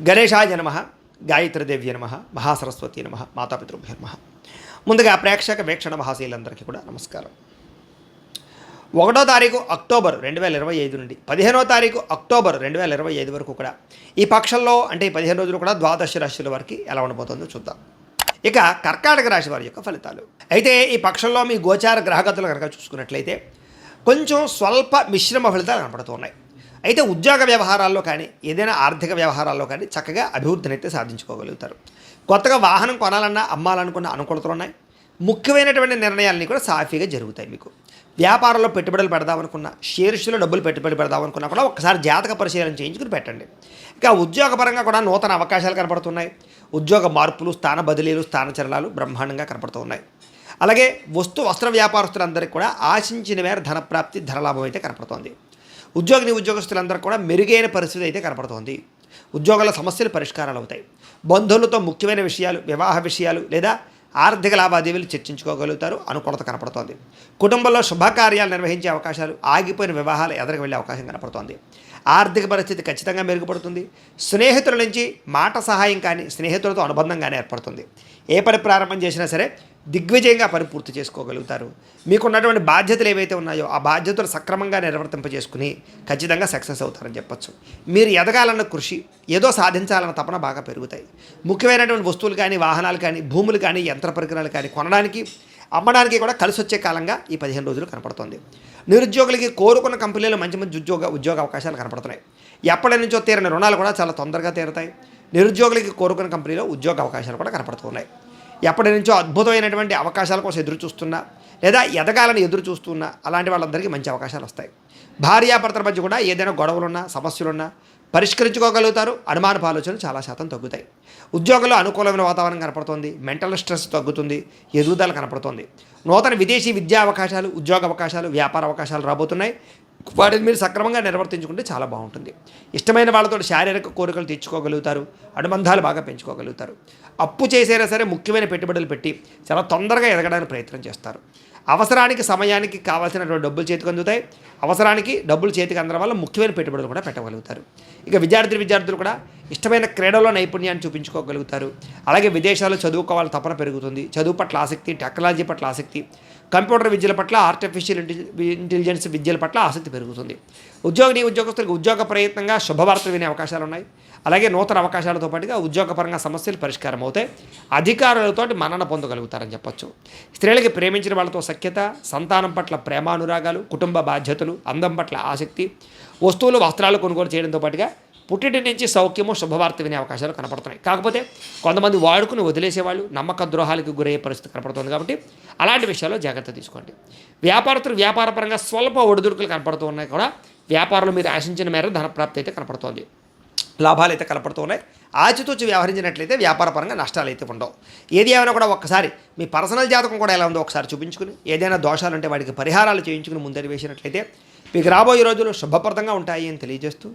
గణేశాయ నమః, గాయత్రీదేవ్య నమః, మహాసరస్వతి నమః, మాతాపితృభ్యో నమః. ముందుగా ప్రేక్షక వీక్షణ మహాశీలందరికీ కూడా నమస్కారం. 1వ తారీఖు అక్టోబర్ 2025 నుండి 15వ తారీఖు అక్టోబర్ 2025 వరకు కూడా ఈ పక్షంలో అంటే ఈ 15 రోజులు కూడా ద్వాదశ రాశుల వరకు ఎలా ఉండబోతుందో చూద్దాం. ఇక కర్కాటక రాశి వారి యొక్క ఫలితాలు. అయితే ఈ పక్షంలో మీ గోచార గ్రహగతులు కనుక చూసుకున్నట్లయితే కొంచెం స్వల్ప మిశ్రమ ఫలితాలు కనపడుతున్నాయి. అయితే ఉద్యోగ వ్యవహారాల్లో కానీ ఏదైనా ఆర్థిక వ్యవహారాల్లో కానీ చక్కగా అభివృద్ధిని అయితే సాధించుకోగలుగుతారు. కొత్తగా వాహనం కొనాలన్నా అమ్మాలనుకున్న అనుకూలతలు ఉన్నాయి. ముఖ్యమైనటువంటి నిర్ణయాలన్నీ కూడా సాఫీగా జరుగుతాయి. మీకు వ్యాపారంలో పెట్టుబడులు పెడదామనుకున్న, షేర్స్లో డబ్బులు పెట్టుబడి పెడదామనుకున్నా కూడా ఒకసారి జాతక పరిశీలన చేయించుకుని పెట్టండి. ఇంకా ఉద్యోగపరంగా కూడా నూతన అవకాశాలు కనపడుతున్నాయి. ఉద్యోగ మార్పులు, స్థాన బదిలీలు, స్థానచలనాలు బ్రహ్మాండంగా కనపడుతూ ఉన్నాయి. అలాగే వస్త్ర వ్యాపారస్తులందరికీ కూడా ఆశించిన మేర ధనప్రాప్తి, ధనలాభం అయితే కనపడుతోంది. ఉద్యోగస్తులందరూ కూడా మెరుగైన పరిస్థితి అయితే కనపడుతోంది. ఉద్యోగాల సమస్యలు పరిష్కారాలు అవుతాయి. బంధువులతో ముఖ్యమైన విషయాలు, వివాహ విషయాలు లేదా ఆర్థిక లావాదేవీలు చర్చించుకోగలుగుతారు. అనుకూలత కనపడుతోంది. కుటుంబంలో శుభకార్యాలు నిర్వహించే అవకాశాలు, ఆగిపోయిన వివాహాలు ఎదురుకు వెళ్ళే అవకాశం కనపడుతోంది. ఆర్థిక పరిస్థితి ఖచ్చితంగా మెరుగుపడుతుంది. స్నేహితుల నుంచి మాట సహాయం కానీ, స్నేహితులతో అనుబంధం కానీ ఏర్పడుతుంది. ఏ పని ప్రారంభం చేసినా సరే దిగ్విజయంగా పని పూర్తి చేసుకోగలుగుతారు. మీకున్నటువంటి బాధ్యతలు ఏవైతే ఉన్నాయో ఆ బాధ్యతలు సక్రమంగా నిర్వర్తింపజేసుకుని ఖచ్చితంగా సక్సెస్ అవుతారని చెప్పచ్చు. మీరు ఎదగాలన్న కృషి, ఏదో సాధించాలన్న తపన బాగా పెరుగుతాయి. ముఖ్యమైనటువంటి వస్తువులు కానీ, వాహనాలు కానీ, భూములు కానీ, యంత్ర పరికరాలు కానీ కొనడానికి, అమ్మడానికి కూడా కలిసి వచ్చే కాలంగా ఈ 15 రోజులు కనపడుతుంది. నిరుద్యోగులకి కోరుకున్న కంపెనీలో మంచి మంచి ఉద్యోగ అవకాశాలు కనపడుతున్నాయి. ఎప్పటి నుంచో తీరని రుణాలు కూడా చాలా తొందరగా తీరుతాయి. నిరుద్యోగులకి కోరుకున్న కంపెనీలో ఉద్యోగ అవకాశాలు కూడా కనపడుతున్నాయి. ఎప్పటి నుంచో అద్భుతమైనటువంటి అవకాశాల కోసం ఎదురు చూస్తున్నా లేదా ఎదగాలని ఎదురు చూస్తున్నా అలాంటి వాళ్ళందరికీ మంచి అవకాశాలు వస్తాయి. భార్యాభర్తల మధ్య కూడా ఏదైనా గొడవలున్నా, సమస్యలున్నా పరిష్కరించుకోగలుగుతారు. అనుమానపు ఆలోచనలు చాలా శాతం తగ్గుతాయి. ఉద్యోగంలో అనుకూలమైన వాతావరణం కనపడుతోంది. మెంటల్ స్ట్రెస్ తగ్గుతుంది. ఎదుగుదల కనపడుతోంది. నూతన విదేశీ విద్యా అవకాశాలు, ఉద్యోగ అవకాశాలు, వ్యాపార అవకాశాలు రాబోతున్నాయి. వాటిని మీరు సక్రమంగా నిర్వర్తించుకుంటే చాలా బాగుంటుంది. ఇష్టమైన వాళ్ళతో శారీరక కోరికలు తీర్చుకోగలుగుతారు. అనుబంధాలు బాగా పెంచుకోగలుగుతారు. అప్పు చేసైనా సరే ముఖ్యమైన పెట్టుబడులు పెట్టి చాలా తొందరగా ఎదగడానికి ప్రయత్నం చేస్తారు. అవసరానికి, సమయానికి కావాల్సినటువంటి డబ్బులు చేతికి అందుతాయి. అవసరానికి డబ్బులు చేతికి అందడం వల్ల ముఖ్యమైన పెట్టుబడులు కూడా పెట్టగలుగుతారు. ఇక విద్యార్థులు కూడా ఇష్టమైన క్రీడలో నైపుణ్యాన్ని చూపించుకోగలుగుతారు. అలాగే విదేశాల్లో చదువుకోవాలని తపన పెరుగుతుంది. చదువు పట్ల ఆసక్తి, టెక్నాలజీ పట్ల ఆసక్తి, కంప్యూటర్ విద్యల పట్ల, ఆర్టిఫిషియల్ ఇంటెలిజెన్స్ విద్యల పట్ల ఆసక్తి పెరుగుతుంది. ఉద్యోగస్తులకు ఉద్యోగ ప్రయత్నంగా శుభవార్తలు వినే అవకాశాలు ఉన్నాయి. అలాగే నూతన అవకాశాలతో పాటుగా ఉద్యోగపరంగా సమస్యలు పరిష్కారం అవుతాయి. అధికారులతో మన్నన పొందగలుగుతారని చెప్పొచ్చు. స్త్రీలకి ప్రేమించిన వాళ్ళతో సఖ్యత, సంతానం పట్ల ప్రేమానురాగాలు, కుటుంబ బాధ్యతలు, అందం పట్ల ఆసక్తి, వస్తువులు, వస్త్రాలు కొనుగోలు చేయడంతో పాటుగా పుట్టింటి నుంచి సౌఖ్యము, శుభవార్త వినే అవకాశాలు కనపడుతున్నాయి. కాకపోతే కొంతమంది వాడుకుని వదిలేసేవాళ్ళు, నమ్మక ద్రోహాలకు గురయ్యే పరిస్థితి కనపడుతుంది. కాబట్టి అలాంటి విషయాల్లో జాగ్రత్త తీసుకోండి. వ్యాపారస్తులు వ్యాపారపరంగా స్వల్ప ఒడిదుడుకులు కనపడుతూ ఉన్నాయి. కూడా వ్యాపారంలో మీరు ఆశించిన మేర ధనప్రాప్తి అయితే కనపడుతోంది. లాభాలు అయితే కనపడుతూ ఉన్నాయి. ఆచితూచి వ్యవహరించినట్లయితే వ్యాపారపరంగా నష్టాలు అయితే ఉండవు. ఏది ఏమైనా కూడా ఒక్కసారి మీ పర్సనల్ జాతకం కూడా ఎలా ఉందో ఒకసారి చూపించుకుని, ఏదైనా దోషాలు ఉంటే వాటికి పరిహారాలు చేయించుకుని ముందడి వేసినట్లయితే మీకు రాబోయే రోజులు శుభప్రదంగా ఉంటాయి అని తెలియజేస్తూ